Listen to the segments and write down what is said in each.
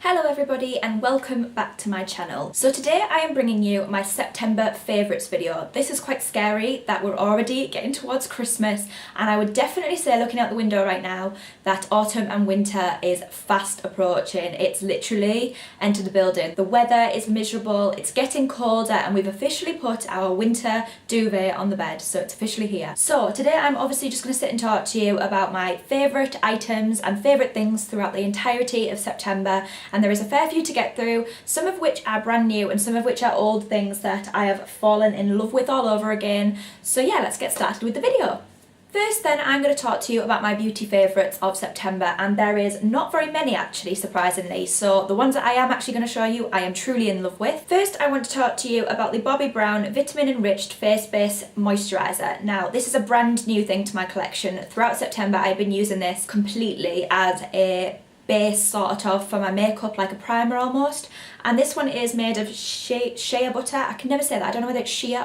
Hello everybody and welcome back to my channel. So today I am bringing you my September favourites video. This is quite scary that we're already getting towards Christmas, and I would definitely say, looking out the window right now, that autumn and winter is fast approaching. It's literally entered the building. The weather is miserable, it's getting colder, and we've officially put our winter duvet on the bed, so it's officially here. So today I'm obviously just going to sit and talk to you about my favourite items and favourite things throughout the entirety of September. And there is a fair few to get through, some of which are brand new and some of which are old things that I have fallen in love with all over again. So yeah, let's get started with the video. First then, I'm going to talk to you about my beauty favourites of September, and there is not very many actually, surprisingly. So the ones that I am actually going to show you, I am truly in love with. First, I want to talk to you about the Bobbi Brown Vitamin Enriched Face Base Moisturiser. Now, this is a brand new thing to my collection. Throughout September, I've been using this completely as a base sort of for my makeup, like a primer almost, and this one is made of shea butter. I can never say that, I don't know whether it's shea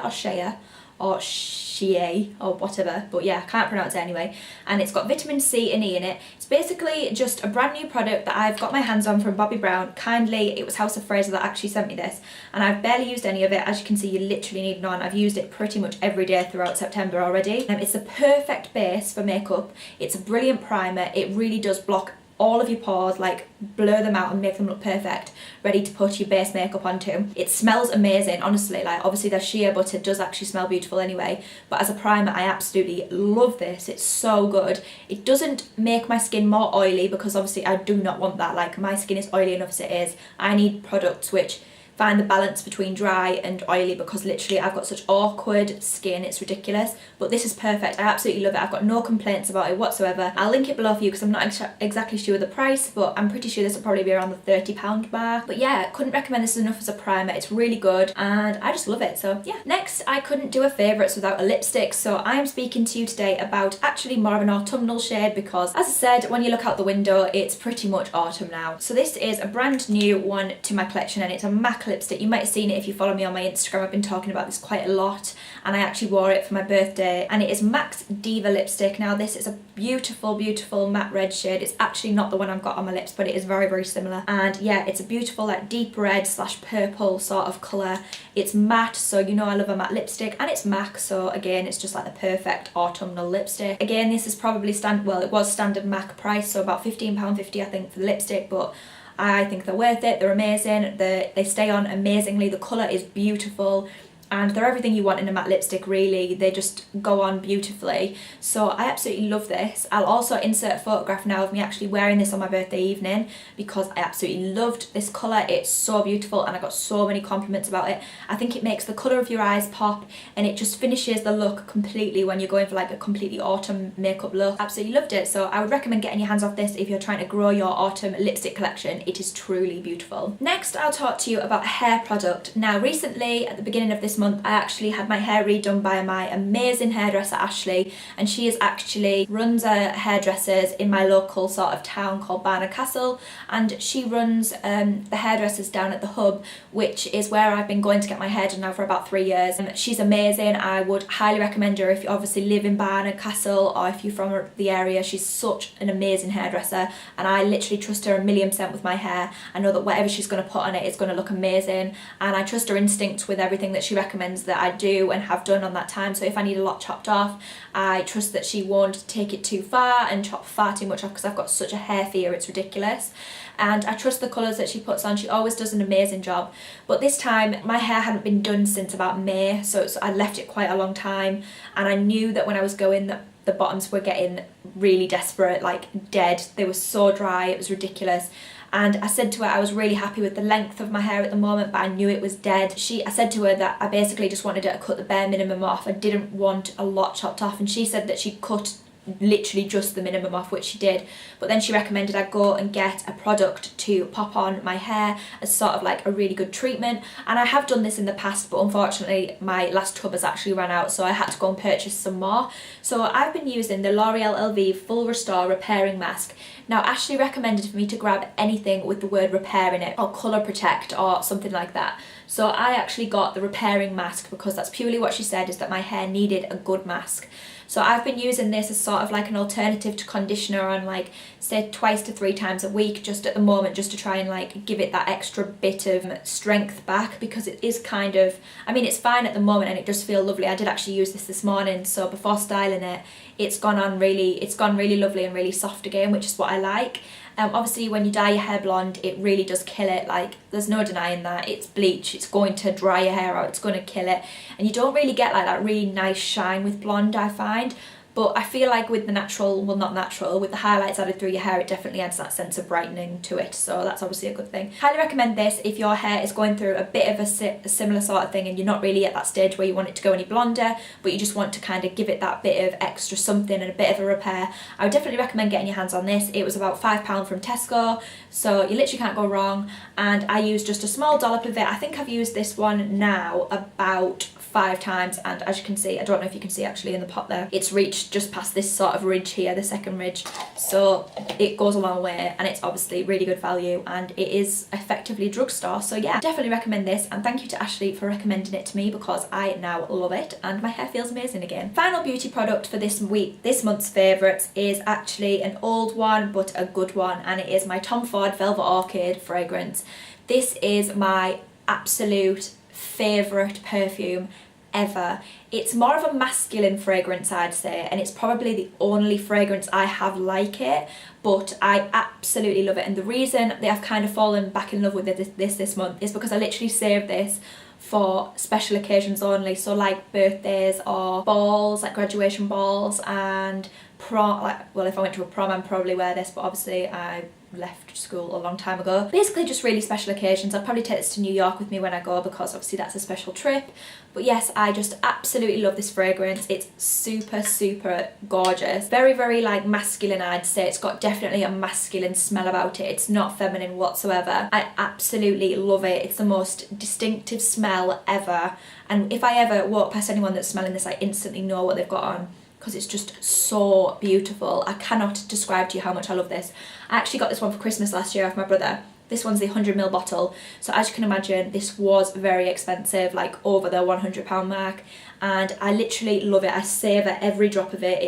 or shea or whatever, but yeah, I can't pronounce it anyway. And it's got vitamin C and E in it. It's basically just a brand new product that I've got my hands on from Bobbi Brown. Kindly, it was House of Fraser that actually sent me this, and I've barely used any of it. As you can see, you literally need none. I've used it pretty much every day throughout September already. It's a perfect base for makeup. It's a brilliant primer. It really does block all of your pores, like blur them out and make them look perfect, ready to put your base makeup onto. It smells amazing, honestly. Like, obviously the shea butter does actually smell beautiful anyway, but as a primer I absolutely love this. It's so good. It doesn't make my skin more oily, because obviously I do not want that. Like, my skin is oily enough as it is. I need products which find the balance between dry and oily, because literally I've got such awkward skin, it's ridiculous. But this is perfect. I absolutely love it. I've got no complaints about it whatsoever. I'll link it below for you because I'm not exactly sure the price, but I'm pretty sure this will probably be around the £30 mark. But yeah, couldn't recommend this enough as a primer. It's really good and I just love it. So yeah. Next, I couldn't do a favourites without a lipstick, so I am speaking to you today about actually more of an autumnal shade, because as I said, when you look out the window, it's pretty much autumn now. So this is a brand new one to my collection, and it's a MAC lipstick. You might have seen it if you follow me on my Instagram. I've been talking about this quite a lot, and I actually wore it for my birthday, and it is MAC's Diva lipstick. Now, this is a beautiful, beautiful matte red shade. It's actually not the one I've got on my lips, but it is very, very similar. And yeah, it's a beautiful, like, deep red / purple sort of colour. It's matte, so you know I love a matte lipstick, and it's MAC, so again, it's just like the perfect autumnal lipstick. Again, this is probably it was standard MAC price, so about £15.50 I think for the lipstick, but I think they're worth it. They're amazing. They stay on amazingly. The colour is beautiful, and they're everything you want in a matte lipstick, really. They just go on beautifully. So I absolutely love this. I'll also insert a photograph now of me actually wearing this on my birthday evening, because I absolutely loved this colour. It's so beautiful and I got so many compliments about it. I think it makes the colour of your eyes pop, and it just finishes the look completely when you're going for like a completely autumn makeup look. Absolutely loved it. So I would recommend getting your hands off this if you're trying to grow your autumn lipstick collection. It is truly beautiful. Next, I'll talk to you about a hair product. Now, recently at the beginning of this month, I actually had my hair redone by my amazing hairdresser Ashley, and she is actually runs hairdressers in my local sort of town called Barnard Castle, and she runs the hairdressers down at the Hub, which is where I've been going to get my hair done now for about 3 years. And she's amazing. I would highly recommend her if you obviously live in Barnard Castle or if you're from the area. She's such an amazing hairdresser, and I literally trust her 1,000,000% with my hair. I know that whatever she's going to put on it is going to look amazing, and I trust her instinct with everything that she recommends that I do and have done on that time. So if I need a lot chopped off, I trust that she won't take it too far and chop far too much off, because I've got such a hair fear, it's ridiculous. And I trust the colours that she puts on. She always does an amazing job. But this time my hair hadn't been done since about May, so I left it quite a long time, and I knew that when I was going that the bottoms were getting really desperate, like dead. They were so dry, it was ridiculous. And I said to her I was really happy with the length of my hair at the moment, but I knew it was dead. I said to her that I basically just wanted her to cut the bare minimum off. I didn't want a lot chopped off, and she said that she cut literally just the minimum off, which she did. But then she recommended I go and get a product to pop on my hair as sort of like a really good treatment, and I have done this in the past, but unfortunately my last tub has actually run out, so I had to go and purchase some more. So I've been using the L'Oreal Elvive Full Restore Repairing Mask. Now, Ashley recommended for me to grab anything with the word repair in it, or colour protect or something like that. So I actually got the repairing mask, because that's purely what she said, is that my hair needed a good mask. So I've been using this as sort of like an alternative to conditioner on like say 2 to 3 times a week just at the moment, just to try and like give it that extra bit of strength back, because it is kind of, I mean, it's fine at the moment and it does feel lovely. I did actually use this morning, so before styling it, it's gone really lovely and really soft again, which is what I like. Obviously when you dye your hair blonde, it really does kill it, like there's no denying that. It's bleach, it's going to dry your hair out, it's going to kill it, and you don't really get like that really nice shine with blonde, I find. But I feel like with the natural, well not natural, with the highlights added through your hair, it definitely adds that sense of brightening to it, so that's obviously a good thing. Highly recommend this if your hair is going through a bit of a similar sort of thing and you're not really at that stage where you want it to go any blonder, but you just want to kind of give it that bit of extra something and a bit of a repair. I would definitely recommend getting your hands on this. It was about £5 from Tesco, so you literally can't go wrong, and I used just a small dollop of it. I think I've used this one now about 5 times, and as you can see, I don't know if you can see actually in the pot there, it's reached just past this sort of ridge here, the second ridge, so it goes a long way, and it's obviously really good value, and it is effectively drugstore. So yeah, definitely recommend this, and thank you to Ashley for recommending it to me, because I now love it and my hair feels amazing again. Final beauty product for this month's favourites is actually an old one but a good one, and it is my Tom Ford Velvet Orchid fragrance. This is my absolute favourite perfume ever. It's more of a masculine fragrance, I'd say, and it's probably the only fragrance I have like it, but I absolutely love it. And the reason that I've kind of fallen back in love with this month is because I literally saved this for special occasions only, so like birthdays or balls, like graduation balls and prom. Like, well, if I went to a prom I'd probably wear this, but obviously I left school a long time ago. Basically just really special occasions. I'll probably take this to New York with me when I go, because obviously that's a special trip. But yes, I just absolutely love this fragrance. It's super gorgeous. Very like masculine, I'd say. It's got definitely a masculine smell about it. It's not feminine whatsoever. I absolutely love it. It's the most distinctive smell ever, and if I ever walk past anyone that's smelling this, I instantly know what they've got on, because it's just so beautiful. I cannot describe to you how much I love this. I actually got this one for Christmas last year off my brother. This one's the 100ml bottle, so as you can imagine this was very expensive, like over the £100 mark, and I literally love it. I savour every drop of it.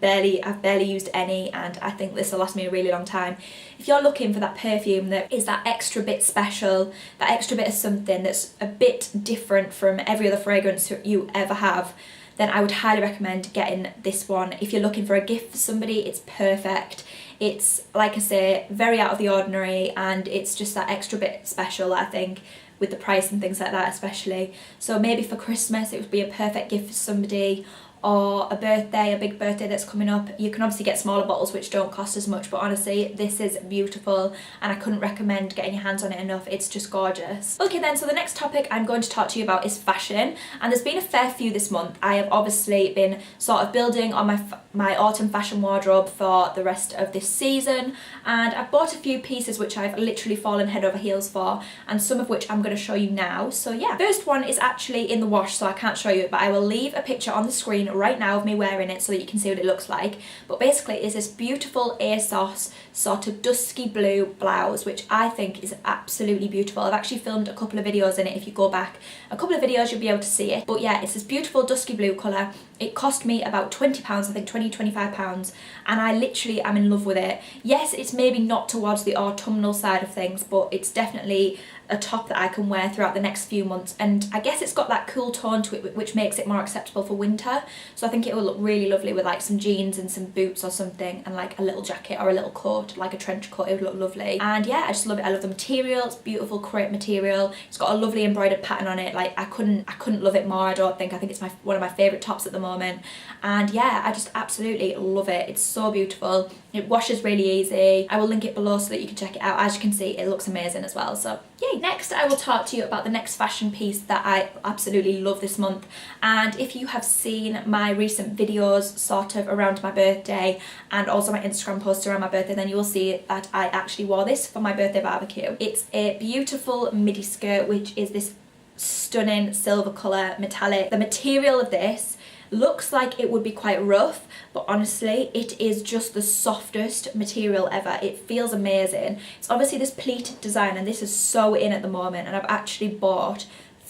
I've barely used any, and I think this will last me a really long time. If you're looking for that perfume that is that extra bit special, that extra bit of something that's a bit different from every other fragrance you ever have, then I would highly recommend getting this one. If you're looking for a gift for somebody, it's perfect. It's, like I say, very out of the ordinary, and it's just that extra bit special, I think, with the price and things like that especially. So maybe for Christmas it would be a perfect gift for somebody, or a birthday, a big birthday that's coming up. You can obviously get smaller bottles which don't cost as much, but honestly this is beautiful and I couldn't recommend getting your hands on it enough. It's just gorgeous. Okay then, so the next topic I'm going to talk to you about is fashion, and there's been a fair few this month. I have obviously been sort of building on my autumn fashion wardrobe for the rest of this season, and I've bought a few pieces which I've literally fallen head over heels for, and some of which I'm going to show you now. So yeah, first one is actually in the wash, so I can't show you it, but I will leave a picture on the screen right now of me wearing it so that you can see what it looks like. But basically it's this beautiful ASOS sort of dusky blue blouse, which I think is absolutely beautiful. I've actually filmed a couple of videos in it. If you go back a couple of videos you'll be able to see it. But yeah, it's this beautiful dusky blue colour. It cost me about £20, I think £20-25, and I literally am in love with it. Yes, it's maybe not towards the autumnal side of things, but it's definitely a top that I can wear throughout the next few months, and I guess it's got that cool tone to it which makes it more acceptable for winter. So I think it will look really lovely with like some jeans and some boots or something, and like a little jacket or a little coat, like a trench coat. It would look lovely. And yeah, I just love it. I love the material. It's beautiful crepe material. It's got a lovely embroidered pattern on it. Like I couldn't love it more. I don't think. I think it's one of my favourite tops at the moment. And yeah, I just absolutely love it. It's so beautiful. It washes really easy. I will link it below so that you can check it out. As you can see, it looks amazing as well. So yay. Next I will talk to you about the next fashion piece that I absolutely love this month, and if you have seen my recent videos sort of around my birthday and also my Instagram posts around my birthday, then you will see that I actually wore this for my birthday barbecue. It's a beautiful midi skirt which is this stunning silver colour metallic. The material of this looks like it would be quite rough, but honestly it is just the softest material ever. It feels amazing. It's obviously this pleated design, and this is so in at the moment, and I've actually bought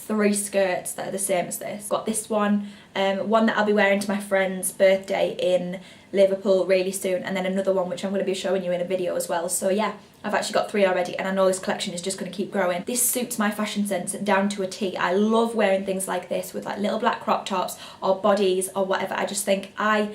3 skirts that are the same as this. Got this one, one that I'll be wearing to my friend's birthday in Liverpool really soon, and then another one which I'm going to be showing you in a video as well. So yeah, I've actually got 3 already, and I know this collection is just going to keep growing. This suits my fashion sense down to a T. I love wearing things like this with like little black crop tops or bodies or whatever. I just think I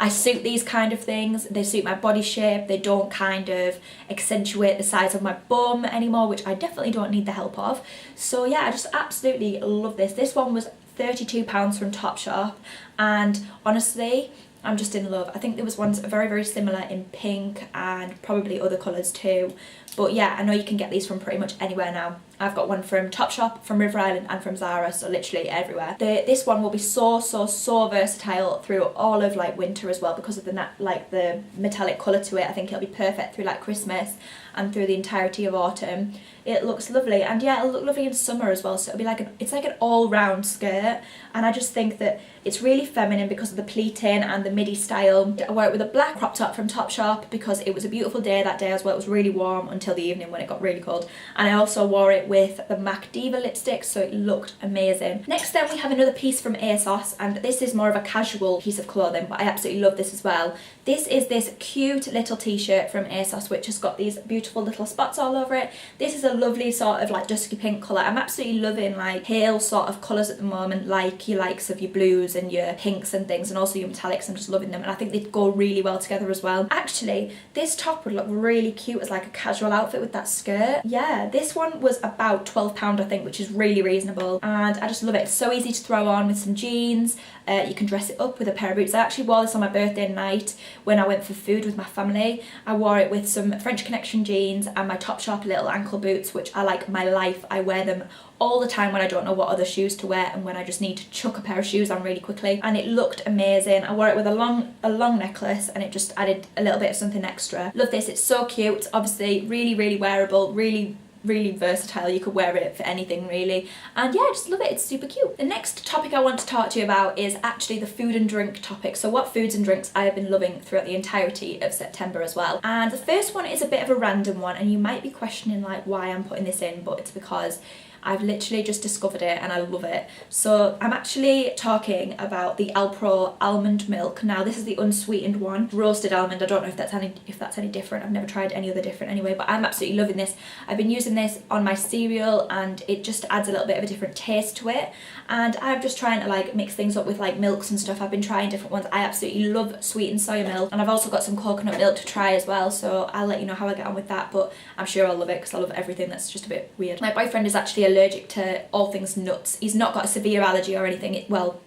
suit these kind of things. They suit my body shape. They don't kind of accentuate the size of my bum anymore, which I definitely don't need the help of. So yeah, I just absolutely love this. This one was £32 from Topshop, and honestly, I'm just in love. I think there was ones very, very similar in pink and probably other colours too. But yeah, I know you can get these from pretty much anywhere now. I've got one from Topshop, from River Island and from Zara, so literally everywhere. This one will be so versatile through all of like winter as well because of the metallic colour to it. I think it'll be perfect through like Christmas and through the entirety of autumn. It looks lovely, and yeah, it'll look lovely in summer as well, so it'll be like it's like an all-round skirt, and I just think that it's really feminine because of the pleating and the midi style. I wore it with a black crop top from Topshop because it was a beautiful day that day as well. It was really warm until the evening when it got really cold, and I also wore it with the MAC Diva lipstick, so it looked amazing. Next then we have another piece from ASOS, and this is more of a casual piece of clothing, but I absolutely love this as well. This is this cute little t-shirt from ASOS which has got these beautiful little spots all over it. This is a lovely sort of like dusky pink colour. I'm absolutely loving like pale sort of colours at the moment, like your likes of your blues and your pinks and things, and also your metallics. I'm just loving them, and I think they go really well together as well. Actually, this top would look really cute as like a casual outfit with that skirt. Yeah, this one was about £12 I think, which is really reasonable, and I just love it. It's so easy to throw on with some jeans. You can dress it up with a pair of boots. I actually wore this on my birthday night when I went for food with my family. I wore it with some French Connection jeans and my Topshop little ankle boots, which I like my life. I wear them all the time when I don't know what other shoes to wear and when I just need to chuck a pair of shoes on really quickly, and it looked amazing. I wore it with a long necklace, and it just added a little bit of something extra. Love this. It's so cute. Obviously really wearable, really versatile. You could wear it for anything really, and yeah, I just love it. It's super cute. The next topic I want to talk to you about is actually the food and drink topic. So what foods and drinks I have been loving throughout the entirety of September as well. And the first one is a bit of a random one, and you might be questioning like why I'm putting this in, but it's because I've literally just discovered it and I love it. So I'm actually talking about the Alpro almond milk. Now this is the unsweetened one, roasted almond. I don't know if that's any different. I've never tried any other different anyway, but I'm absolutely loving this. I've been using this on my cereal and it just adds a little bit of a different taste to it. And I'm just trying to like mix things up with like milks and stuff. I've been trying different ones. I absolutely love sweetened soya milk, and I've also got some coconut milk to try as well, so I'll let you know how I get on with that, but I'm sure I'll love it because I love everything that's just a bit weird. My boyfriend is actually allergic to all things nuts. He's not got a severe allergy or anything. Well,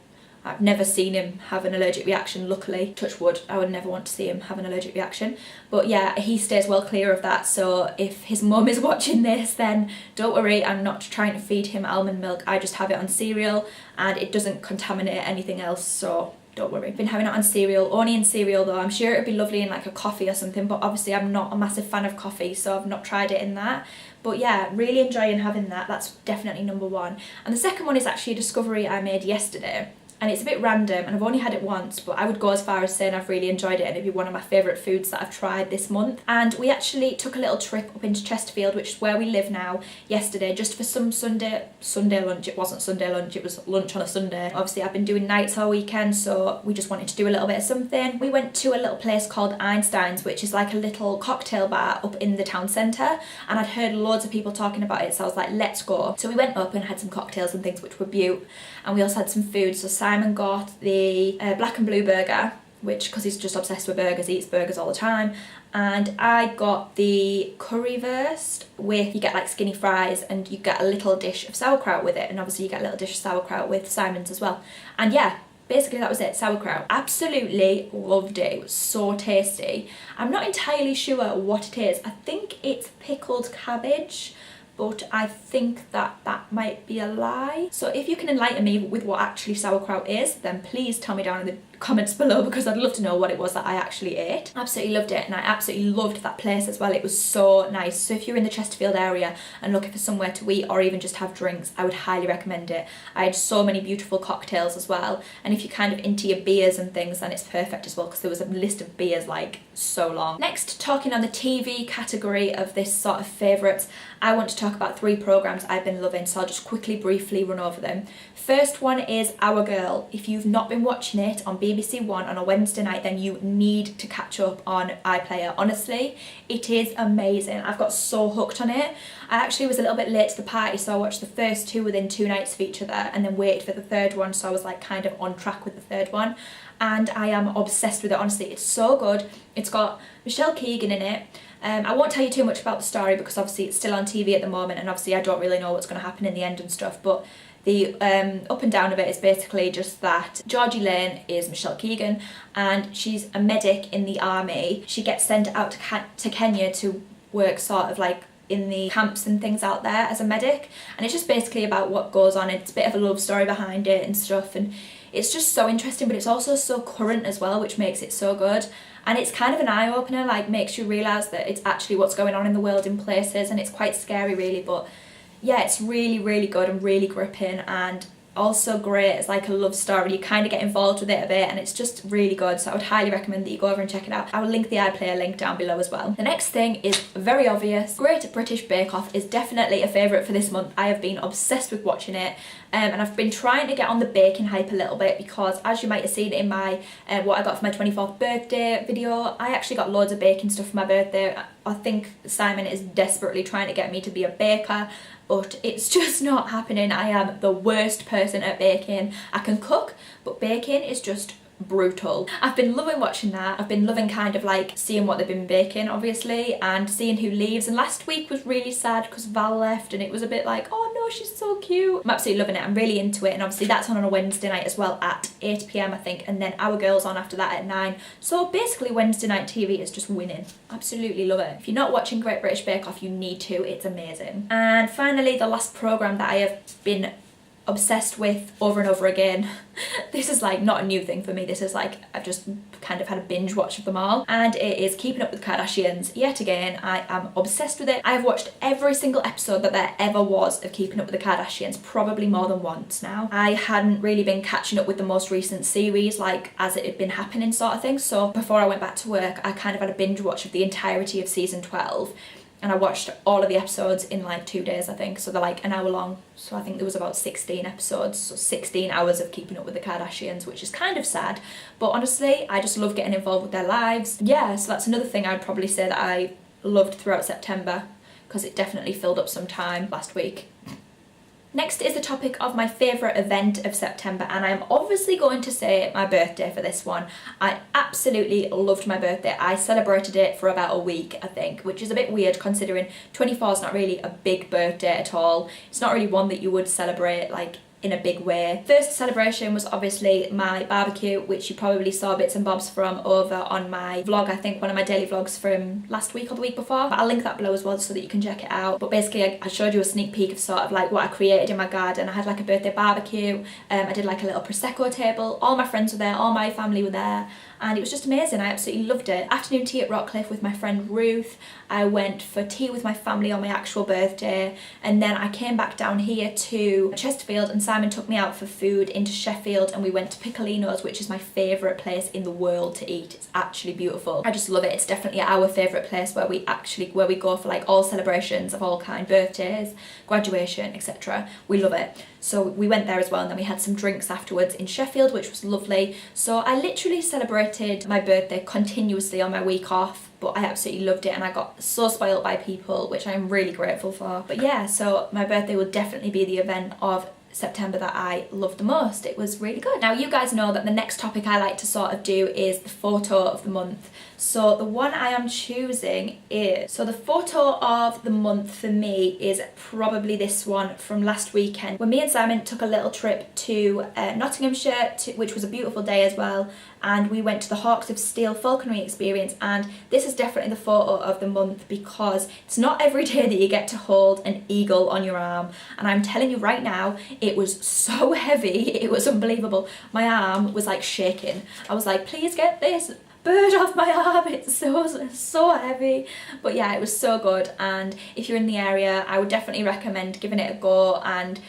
I've never seen him have an allergic reaction, luckily. Touch wood, I would never want to see him have an allergic reaction. But yeah, he stays well clear of that, so if his mum is watching this, then don't worry, I'm not trying to feed him almond milk. I just have it on cereal and it doesn't contaminate anything else, so don't worry. Been having it on cereal, only in cereal though. I'm sure it'd be lovely in like a coffee or something, but obviously I'm not a massive fan of coffee, so I've not tried it in that. But yeah, really enjoying having that. That's definitely number one. And the second one is actually a discovery I made yesterday. And it's a bit random, and I've only had it once, but I would go as far as saying I've really enjoyed it and it'd be one of my favourite foods that I've tried this month. And we actually took a little trip up into Chesterfield, which is where we live now, yesterday, just for some Sunday lunch. It wasn't Sunday lunch, it was lunch on a Sunday. Obviously I've been doing nights all weekend, so we just wanted to do a little bit of something. We went to a little place called Einstein's, which is like a little cocktail bar up in the town centre, and I'd heard loads of people talking about it, so I was like, let's go. So we went up and had some cocktails and things, which were beaut, and we also had some food. So Simon got the black and blue burger, which, because he's just obsessed with burgers, he eats burgers all the time, and I got the currywurst with, you get like skinny fries and you get a little dish of sauerkraut with it, and obviously you get a little dish of sauerkraut with Simon's as well. And yeah, basically that was it, sauerkraut. Absolutely loved it. It was so tasty. I'm not entirely sure what it is. I think it's pickled cabbage, but I think that might be a lie. So if you can enlighten me with what actually sauerkraut is, then please tell me down in the comments below because I'd love to know what it was that I actually ate. Absolutely loved it, and I absolutely loved that place as well. It was so nice. So if you're in the Chesterfield area and looking for somewhere to eat or even just have drinks, I would highly recommend it. I had so many beautiful cocktails as well, and if you're kind of into your beers and things, then it's perfect as well because there was a list of beers like so long. Next, talking on the TV category of this sort of favourites, I want to talk about 3 programmes I've been loving, so I'll just quickly briefly run over them. First one is Our Girl. If you've not been watching it on BBC One on a Wednesday night, then you need to catch up on iPlayer. Honestly, it is amazing. I've got so hooked on it. I actually was a little bit late to the party, so I watched the first 2 within 2 nights of each other and then waited for the third one, so I was like kind of on track with the third one. And I am obsessed with it, honestly. It's so good. It's got Michelle Keegan in it. I won't tell you too much about the story because obviously it's still on TV at the moment, and obviously I don't really know what's going to happen in the end and stuff, but the up and down of it is basically just that Georgie Lane is Michelle Keegan, and she's a medic in the army. She gets sent out to Kenya to work sort of like in the camps and things out there as a medic, and it's just basically about what goes on. It's a bit of a love story behind it and stuff, and it's just so interesting, but it's also so current as well, which makes it so good. And it's kind of an eye-opener, like makes you realise that it's actually what's going on in the world in places, and it's quite scary really, but yeah, it's really, really good and really gripping, and also great. It's like a love story. You kind of get involved with it a bit, and it's just really good, so I would highly recommend that you go over and check it out. I will link the iPlayer link down below as well. The next thing is very obvious. Great British Bake Off is definitely a favourite for this month. I have been obsessed with watching it, and I've been trying to get on the baking hype a little bit because, as you might have seen in my what I got for my 24th birthday video, I actually got loads of baking stuff for my birthday. I think Simon is desperately trying to get me to be a baker, but it's just not happening. I am the worst person at baking. I can cook, but baking is just brutal. I've been loving watching that. I've been loving kind of like seeing what they've been baking, obviously, and seeing who leaves. And last week was really sad because Val left, and it was a bit like, oh no, she's so cute. I'm absolutely loving it. I'm really into it, and obviously that's on a Wednesday night as well at 8 PM I think, and then Our Girl's on after that at 9. So basically Wednesday night TV is just winning. Absolutely love it. If you're not watching Great British Bake Off, you need to. It's amazing. And finally, the last programme that I have been obsessed with over and over again. This is like not a new thing for me. This is like I've just kind of had a binge watch of them all, and it is Keeping Up with the Kardashians. Yet again, I am obsessed with it. I have watched every single episode that there ever was of Keeping Up with the Kardashians, probably more than once now. I hadn't really been catching up with the most recent series like as it had been happening sort of thing, so before I went back to work I kind of had a binge watch of the entirety of season 12, and I watched all of the episodes in like 2 days I think, so they're like an hour long, so I think there was about 16 episodes, so 16 hours of Keeping Up with the Kardashians, which is kind of sad, but honestly I just love getting involved with their lives. Yeah, so that's another thing I'd probably say that I loved throughout September, because it definitely filled up some time last week. Next is the topic of my favourite event of September, and I'm obviously going to say my birthday for this one. I absolutely loved my birthday. I celebrated it for about a week, I think, which is a bit weird considering 24 is not really a big birthday at all. It's not really one that you would celebrate like in a big way. First celebration was obviously my barbecue, which you probably saw bits and bobs from over on my vlog, I think one of my daily vlogs from last week or the week before, but I'll link that below as well so that you can check it out. But basically I showed you a sneak peek of sort of like what I created in my garden. I had like a birthday barbecue, I did like a little Prosecco table, all my friends were there, all my family were there, and it was just amazing. I absolutely loved it. Afternoon tea at Rockcliffe with my friend Ruth. I went for tea with my family on my actual birthday, and then I came back down here to Chesterfield, and Simon took me out for food into Sheffield, and we went to Piccolino's, which is my favourite place in the world to eat. It's actually beautiful. I just love it. It's definitely our favourite place where we go for like all celebrations of all kind, birthdays, graduation, etc. We love it. So we went there as well, and then we had some drinks afterwards in Sheffield, which was lovely. So I literally celebrated my birthday continuously on my week off, but I absolutely loved it, and I got so spoiled by people, which I'm really grateful for. But yeah, so my birthday will definitely be the event of September that I loved the most. It was really good. Now you guys know that the next topic I like to sort of do is the photo of the month. So the one I am choosing is, so the photo of the month for me is probably this one from last weekend, when me and Simon took a little trip to Nottinghamshire, which was a beautiful day as well, and we went to the Hawks of Steel falconry experience, and this is definitely the photo of the month because it's not every day that you get to hold an eagle on your arm, and I'm telling you right now, It was so heavy, it was unbelievable. My arm was like shaking. I was like, please get this bird off my arm, it's so heavy. But yeah, it was so good, and if you're in the area, I would definitely recommend giving it a go. And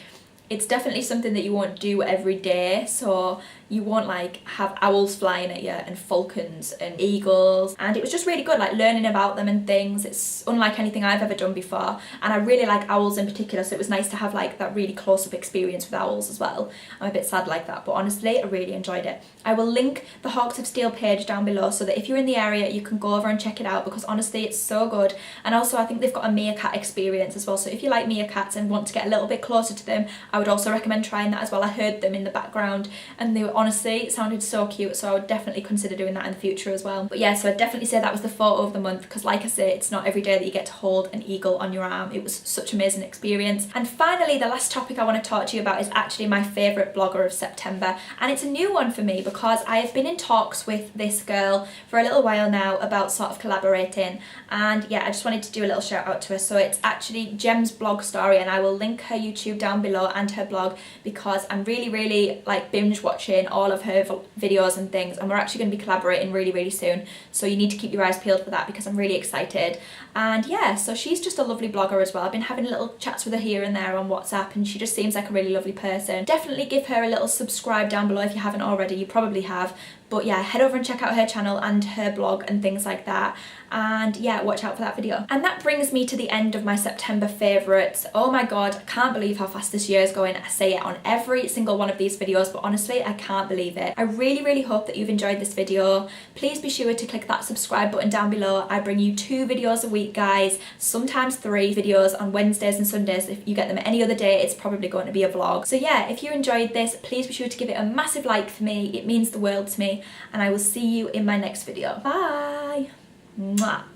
it's definitely something that you won't do every day, so you won't like have owls flying at you and falcons and eagles, and it was just really good, like learning about them and things. It's unlike anything I've ever done before, and I really like owls in particular, so it was nice to have like that really close-up experience with owls as well. I'm a bit sad like that, but honestly I really enjoyed it. I will link the Hawks of Steel page down below so that if you're in the area you can go over and check it out, because honestly it's so good. And also I think they've got a meerkat experience as well, so if you like meerkats and want to get a little bit closer to them, I would also recommend trying that as well. I heard them in the background and they were honestly sounded so cute, so I would definitely consider doing that in the future as well. But yeah, so I'd definitely say that was the photo of the month, because like I say, it's not every day that you get to hold an eagle on your arm. It was such an amazing experience. And finally, the last topic I want to talk to you about is actually my favourite blogger of September, and it's a new one for me because I have been in talks with this girl for a little while now about sort of collaborating, and yeah, I just wanted to do a little shout out to her. So it's actually Gem's blog story, and I will link her YouTube down below and her blog, because I'm really like binge watching all of her videos and things, and we're actually going to be collaborating really soon, so you need to keep your eyes peeled for that because I'm really excited. And yeah, so she's just a lovely blogger as well. I've been having little chats with her here and there on WhatsApp, and she just seems like a really lovely person. Definitely give her a little subscribe down below if you haven't already. You probably have, but yeah, head over and check out her channel and her blog and things like that. And yeah, watch out for that video. And that brings me to the end of my September favourites. Oh my god, I can't believe how fast this year is going. I say it on every single one of these videos, but honestly I can't believe it. I really hope that you've enjoyed this video. Please be sure to click that subscribe button down below. I bring you 2 videos a week, guys, sometimes 3 videos on Wednesdays and Sundays. If you get them any other day, it's probably going to be a vlog. So yeah, if you enjoyed this, please be sure to give it a massive like for me. It means the world to me, and I will see you in my next video. Bye! Mwah.